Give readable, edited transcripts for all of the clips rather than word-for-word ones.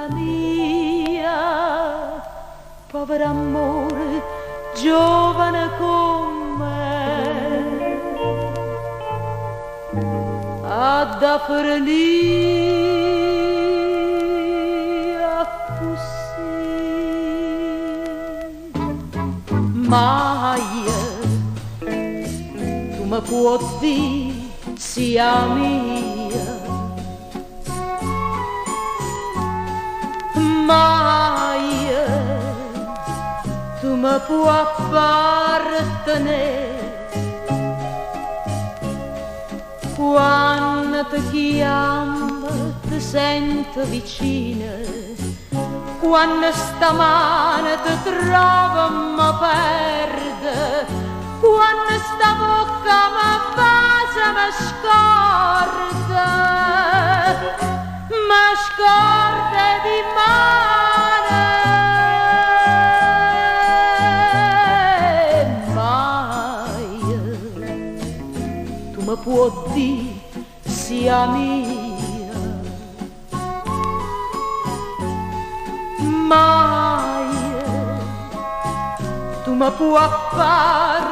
mia, povero amore, giovane come ad Forlia così. Maje, tu mi puoi dire sia mia, Maje, tu mi puoi appartenere. Quando ti chiamo ti sento vicina, quando stamane ti trovo mi perde, quando sta bocca mi fa mi scorda di mare. Maje, tu mi puoi dire sia mia, Maje, tu mi puoi appartenere.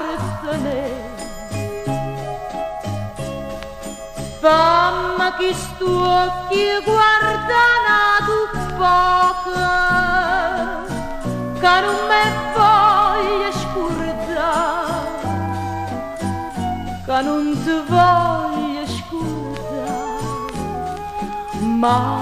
Fammi che stu occhi guardano tu poco, che non mi voglio scordare, che non ti voglio scordare mai.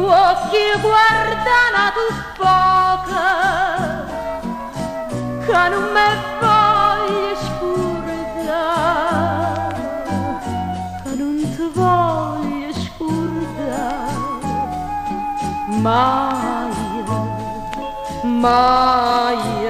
Occhi guardano tu poco, che non mi voglio scordare, che non ti voglio scordare mai, mai.